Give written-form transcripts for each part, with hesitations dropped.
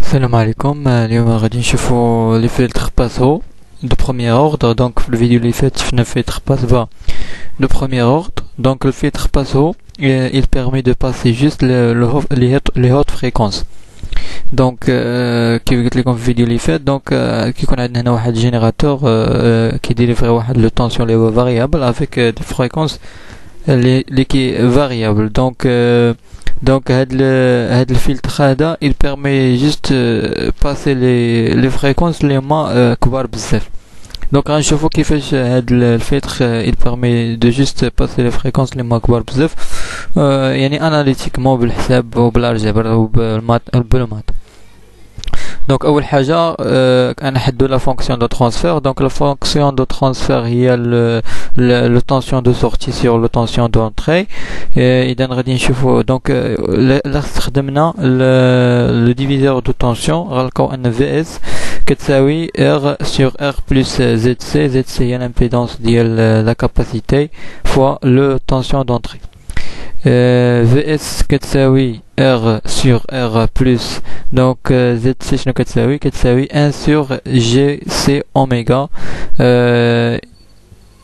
السلام عليكم. اليوم غادي نشوفوا لي فلتر باسو دو بروميير اوردر. دونك في الفيديو اللي فات شفنا فلتر باس با دو بروميير اوردر. دونك le filtre passo il permet de passer juste les hautes fréquences. دونك كيف قلت لكم في الفيديو اللي فات، دونك كيكون عندنا هنا واحد جينيراتور كيديليفري واحد لو طونسيون اللي هو فاريابل افيك دي فريكونس اللي كي فاريابل. دونك هاد الفلتر هذا il permet juste passer les fréquences اللي هما كبار بزاف. دونك غنشوفو كيفاش هاد الفلتر il permet de juste passer les fréquences اللي هما كبار بزاف، يعني اناليتيكمون بالحساب وبالالجبر وبالمات. دونك اول حاجه غنحدو لا فونكسيون دو ترانسفير. دونك لا فونكسيون دو ترانسفير هي لو طونسيون دو سورتي سور لو طونسيون دونطري. اذا غادي نشوفو دونك لا استخدمنا لو ديفيزور دو طونسيون غنلقاو ان في اس كتساوي ار سور ار بلس زد سي. زد سي هي لامبيدونس ديال لا كاباسيتي فوا لو طونسيون دونطري. VS كتساوي R sur R plus donc ZC شنو كتساوي 1 sur GC اوميغا.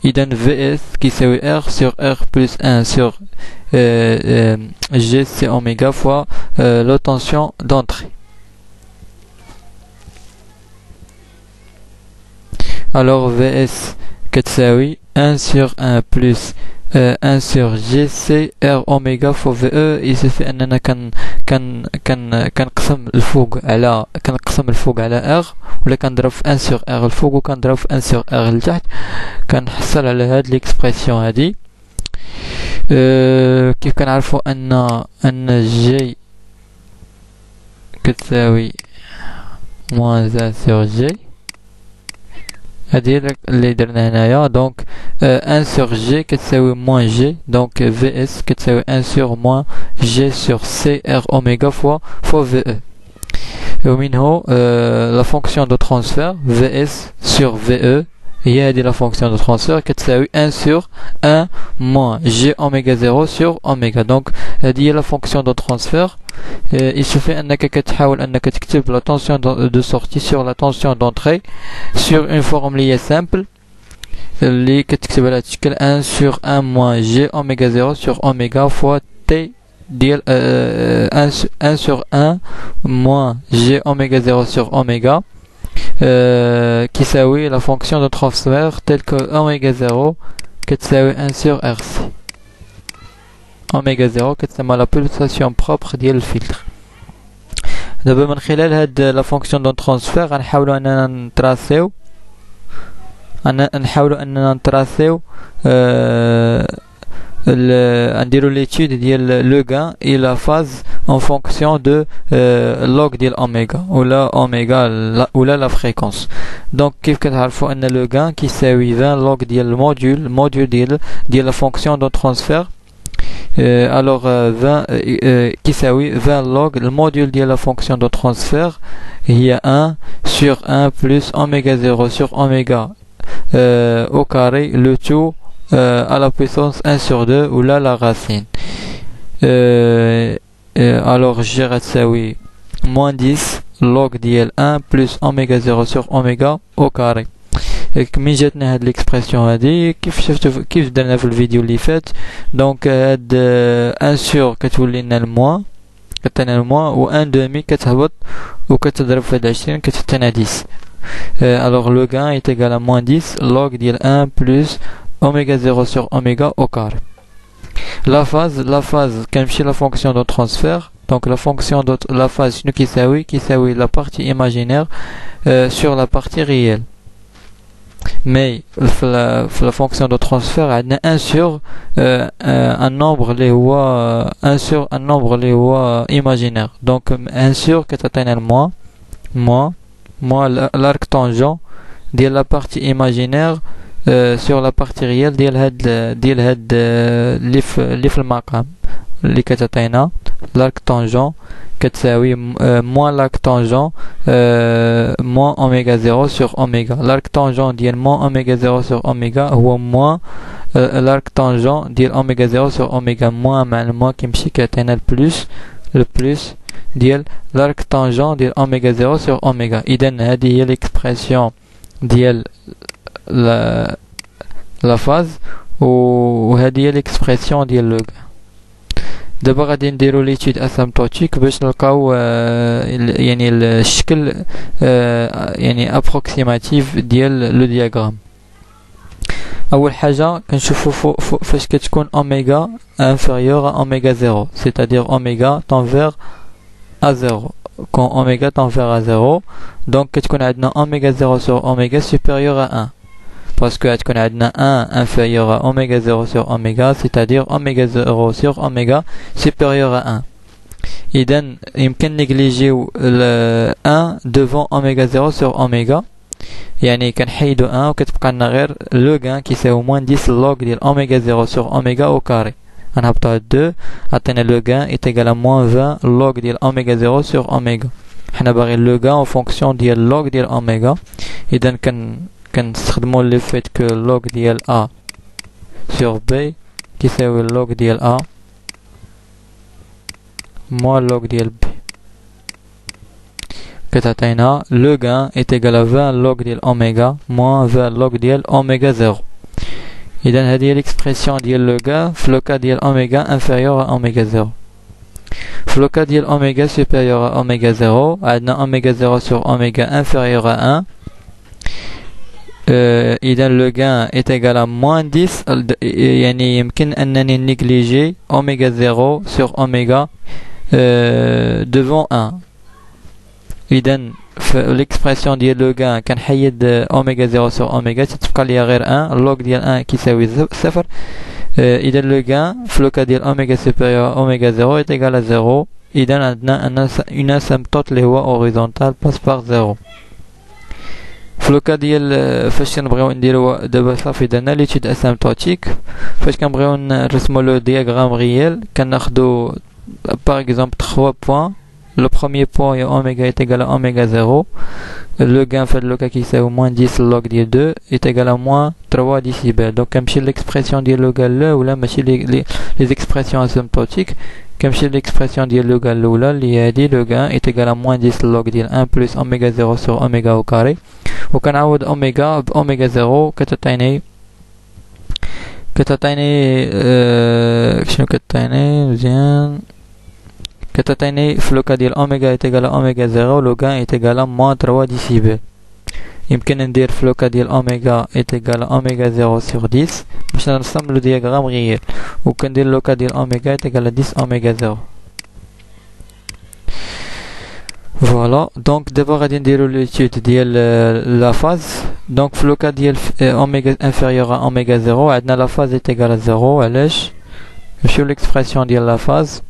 إذا VS كيساوي R sur R plus 1 sur GC اوميغا fois la tension d'entrée. Alors VS كتساوي 1 sur 1 plus 1 sur GC R اوميغا فو في او. يصير اننا كنقسم الفوق على R، ولا كنضرب في 1 sur R الفوق وكنضرب في 1 sur R لتحت، كنحصل على هاد ليكسبرسيون هادي. كيف كنعرفوا ان جي كتساوي موان 1 sur G. هادي اللي درنا هنايا. دونك 1 sur G كتساوي موان جي. دونك VS كتساوي 1 sur موان G sur C R اوميغا فوا في او. ومنه لا فونكسيون دو ترانسفير VS sur VE هي هادي لا فونكسيون دو ترانسفير كتساوي 1 sur 1 موان G اوميغا 0 sur اوميغا. دونك هادي هي لا فونكسيون دو ترانسفير. il suffit انك كتحاول انك تكتب la tension de sortie sur la tension d'entrée sur une forme اللي هي simple اللي كتكتب على تشكل 1 sur 1 moins G اوميغا 0 sur اوميغا fois T ديال 1 sur 1 moins G اوميغا 0 sur اوميغا كيساوي la fonction de transfert telle que اوميغا 0 كتساوي 1 sur RC. اوميغا 0 كتسمى لا بولساسيون بروبر ديال الفلتر. دابا من خلال هاد لا فونكسيون دو ترانسفير غنحاولوا اننا نتراسيو نديرو ليتود ديال لو غان اي لا فاز en fonction de log ديال اوميغا ولا لا فريكونس. دونك كيف كتعرفوا ان لو غان كيساوي 20 لوغ ديال الموديول ديال لا فونكسيون دو ترانسفير. alors 20 كيساوي 20 log الموديول ديال لا فونكسيون دو ترانسفير هي 1 sur 1 plus اوميغا 0 sur اوميغا au carré le tout à la puissance 1 sur 2 ولا la racine. alors G غتساوي moins 10 log ديال 1 plus اوميغا 0 sur اوميغا au carré. من جاتنا هاد ليكسبرسيون هادي كيف درنا في الفيديو اللي فات. دونك هاد 1 sur كتولي لنا الموان و 1 demi كتهبط وكتضرب في هاد 20 كتعطينا 10. alors le gain est égal à moins 10 log ديال 1 plus اوميغا 0 sur اوميغا au carré. la phase كنمشي لا فونكسيون دو ترانسفير. donc la fonction de la phase شنو كيساوي la partie imaginaire sur la partie réelle. mais la fonction de transfert عندنا 1 sur un nombre اللي هو 1 sur un nombre اللي هو imaginaire. donc 1 sur كتعطينا الموان l'arc tangent ديال la partie imaginaire sur la partie réelle ديال هاد اللي في المقام اللي كتعطينا l'arc tangent كتساوي moins l'arc tangent moins oméga 0 sur oméga. l'arc tangent ديال moins oméga 0 sur oméga هو moins l'arc tangent ديال oméga 0 sur oméga. moins مع الموان كيمشي كيعطينا البلوس le plus ديال l'arc tangent ديال oméga 0 sur oméga. إذن هذه هي l'expression ديال la phase وهذه هي l'expression ديال le gain. دابا غادي نديرو ليتود اسامبتوتيك باش نلقاو يعني الشكل يعني ابروكسيماتيف ديال لو دياغرام. اول حاجه كنشوفو فاش كتكون اوميغا انفيريور ا اوميغا 0 c'est-à-dire اوميغا tend vers à 0 quand اوميغا tend vers à 0 donc كتكون عندنا اوميغا 0 sur اوميغا supérieur à 1 parce que تكون عندنا 1 inférieur à oméga 0 sur oméga, c'est-à-dire oméga 0 sur oméga supérieur à 1. إذن يمكن نيجليجيو 1 devant oméga 0 sur oméga يعني كنحيدو 1 وكتبقى لنا غير لو غان كيساوي موان 10 لوغ ديال oméga 0 sur oméga au carré. غنهبطو هاد 2 عطينا لو غان est égal à moins 20 log ديال oméga 0 sur oméga. حنا باغيين لو غان en fonction ديال log ديال oméga. إذن كنستخدمو لي فيت كو log ديال A sur B كيساوي log ديال A moins log ديال B كتعطينا le gain est égal à 20 log ديال oméga moins 20 log ديال oméga 0. إذن هذه هي l'expression ديال le gain في le cas ديال oméga inférieur à oméga 0. في le cas ديال oméga supérieur à oméga 0 عندنا oméga 0 sur oméga inférieur à 1. إذا le gain est égal à moins 10 يعني يمكن أنني نيجليجي oméga 0 sur oméga devant 1. إذا l'expression ديال le gain كنحيد oméga 0 sur oméga تتبقى ليا غير 1 log ديال 1 كيساوي 0. إذا le gain في le cas ديال oméga supérieur oméga 0 est égal à 0. إذا عندنا une asymptote اللي هو horizontal passe par 0. في لو كا ديال فاش كنبغيو نديرو دابا صافي درنا ليتود اسامبتوتيك فاش كنبغيو نرسمو لو دياغرام ريال كناخدو باغ اكزومبل 3 بوين. لو بروميير بوين هي اوميغا ايت ايغال اوميغا 0 لو غان في هاد لو كا كيساوي موان 10 لوغ ديال 2 ايت ايغال موان 3 ديسيبل. دونك كنمشي ليكسبرسيون ديال لو غان الاولى ماشي لي زيكسبرسيون اسامبتوتيك كنمشي ليكسبرسيون ديال لو غان الاولى اللي هي هادي لو غان ايت ايغال موان 10 لوغ ديال 1 بلس اوميغا 0 سور اوميغا او كاري وكنعوض اوميغا باوميغا 0 كتعطيني شنو كتعطيني مزيان كتعطيني في لو كا ديال اوميغا ايت ايغال اوميغا 0 لو غان ايت ايغال موان 3 ديسيبل. يمكن ندير في لو كا ديال اوميغا ايت ايغال اوميغا 0 سور 10 باش نرسم لو دياغرام ريال وكندير لو كا ديال اوميغا ايت ايغال 10 اوميغا 0. Voilà, donc d'abord غادي نديرو l'étude ديال la phase. Donc في لو كا ديال اوميغا inférieur à اوميغا 0 عندنا la phase est égale à 0 علاش نمشيو l'expression ديال la phase.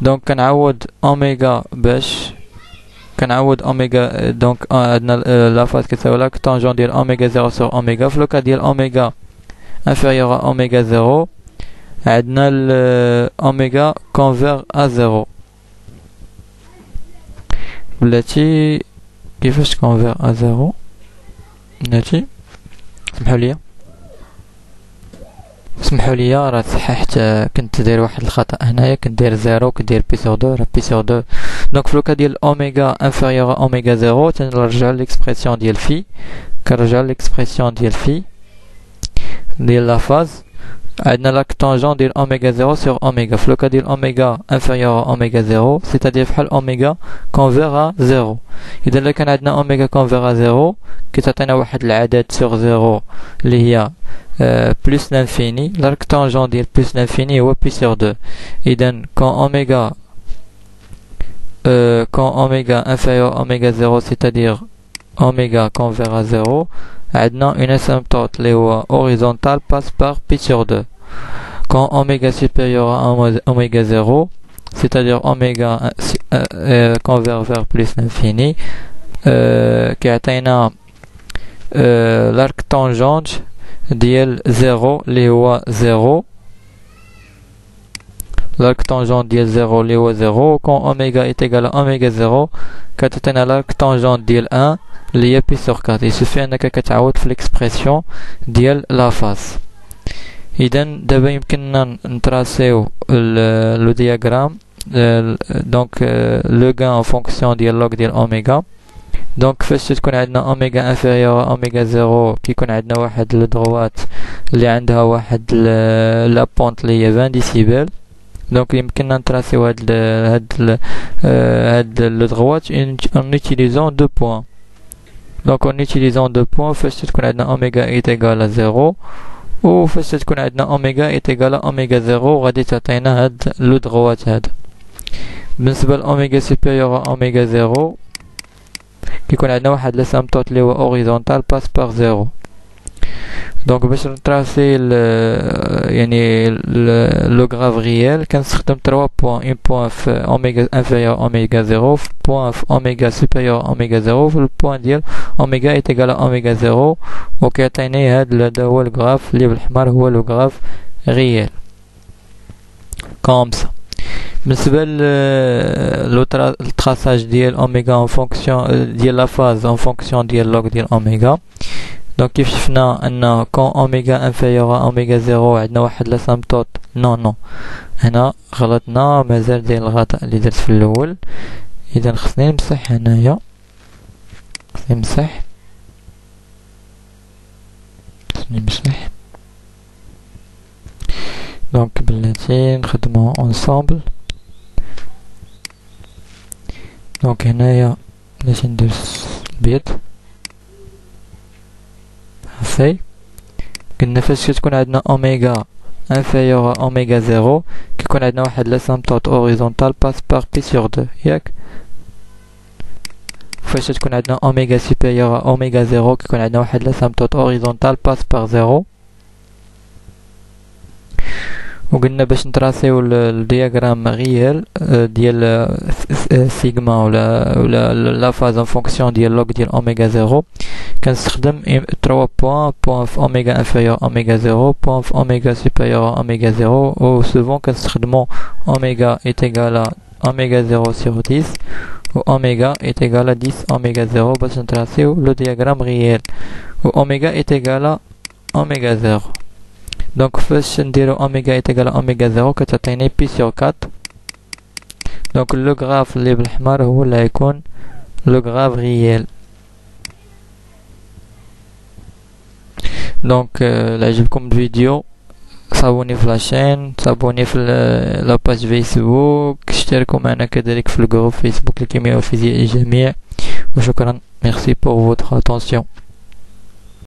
donc كنعوض اوميغا باش كنعوض اوميغا دونك عندنا la phase كتساوي لاك طونجون ديال اوميغا 0 sur اوميغا. في لو كا ديال اوميغا inférieur à اوميغا 0 عندنا اوميغا converge à 0 بلاتي كيفاش كونفير ا 0 بلاتي سمحوا لي راه صححت كنت داير واحد الخطا هنايا كنت داير 0 كدير بي سور 2 راه بي سور 2. دونك في لو كا ديال اوميغا انفيريور اوميغا 0 تنرجع ليكسبرسيون ديال في كنرجع ليكسبرسيون ديال في ديال لا فاز عندنا لاك طونجون ديال اوميغا 0 sur اوميغا. في لو كا ديال اوميغا inférieur اوميغا 0 c'est-à-dire بحال اوميغا كونفير à 0. اذا الا كان عندنا اوميغا كونفير à 0 كتعطينا واحد العدد sur 0 اللي هي بلس لانفيني. لاك طونجون ديال بلس لانفيني هو بي sur 2. اذا quand اوميغا inférieur اوميغا 0 c'est-à-dire اوميغا كونفير à 0 عندنا une asymptote اللي هو horizontal passe par pi sur 2. quand oméga supérieur à oméga 0 c'est-à-dire oméga converge vers plus l'infini كيعطينا l'arc tangente ديال 0 اللي هو 0 l'arc tangente ديال 0 اللي هو 0 quand oméga est égal à oméga 0 كتعطينا l'arc tangente ديال 1 اللي هي بي سور 4. يسوفي انك كتعاود في ليكسبرسيون ديال لا فاز. اذا دابا يمكننا نتراسيو لو دياغرام donc le gain en fonction ديال log ديال اوميغا. دونك فاش تكون عندنا اوميغا انفيريور اوميغا زيرو كيكون عندنا واحد لو دروات اللي عندها واحد لا بونت اللي هي 20 ديسيبل. دونك يمكننا نتراسيو هاد لو دروات en utilisant deux points. دونك en utilisant deux points فاش تكون عندنا اوميغا ايت ايغال 0 و فاش تكون عندنا اوميغا ايت ايغال اوميغا زيرو غادي تعطينا هاد لو دروات هذا. بالنسبه لاوميغا سوبيريور اوميغا زيرو كيكون عندنا واحد لاسامتوت اللي هو اوريزونتال باس بار زيرو. دونك باش نتراسي يعني لو غراف ريال كنستخدم 3 بوين، اون بوين في اوميغا انفيريور اوميغا زيرو، في بوين في اوميغا سوبيريور اوميغا زيرو، في البوين ديال اوميغا ايت ايغال اوميغا زيرو، وكيعطيني هذا هو الغراف اللي بالحمر هو لو غراف ريال كومسا. بالنسبه للتراساج ديال اوميغا اون فونكسيون ديال لا فاز اون فونكسيون ديال لوغ ديال اوميغا. دونك كيف شفنا ان كون اوميغا انفيريور اوميغا زيرو عندنا واحد لاسامتوت نو هنا غلطنا، مازال داير الخطا اللي درت في الاول. اذا خصني نمسح هنايا، خصني نمسح دونك بلاتي نخدمو انصامبل. دونك هنايا بلاتي ندير بيض هاسي. قلنا فاش كتكون عندنا اوميغا انفيريور اوميغا زيرو كيكون عندنا واحد لاسامتوت اوريزونتال باس بار بي سور دو ياك. فاش تكون عندنا اوميغا سوبيريور اوميغا زيرو كيكون عندنا واحد لاسامتوت اوريزونتال باس بار زيرو. وقلنا باش نتراسيو الدياغرام ريال ديال سيغما ولا لا فاز ان فونكسيون ديال لوغ ديال اوميغا زيرو كنستخدم 3 بوين في اوميغا انفيريور اوميغا زيرو، بوين في اوميغا سوبيريور اوميغا زيرو، و سوفون كنستخدمو اوميغا ايت ايغال اوميغا زيرو سور 10 و اوميغا ايت ايغال 10 اوميغا زيرو باش نتراسيو لو دياغرام ريال، و اوميغا ايت ايغال اوميغا زيرو. دونك فاش نديرو اوميغا ايت ايغال اوميغا زيرو كتعطيني بي سور 4. دونك لو غراف اللي بالحمر هو اللي غيكون لو غراف ريال. دونك لا عجبكم الفيديو صابوني في لاشين، صابوني في لاباج فيسبوك، اشتركوا معنا كذلك في الجروب فيسبوك الكيمياء والفيزياء للجميع، وشكرا. ميرسي بور فوتر اتونسيون.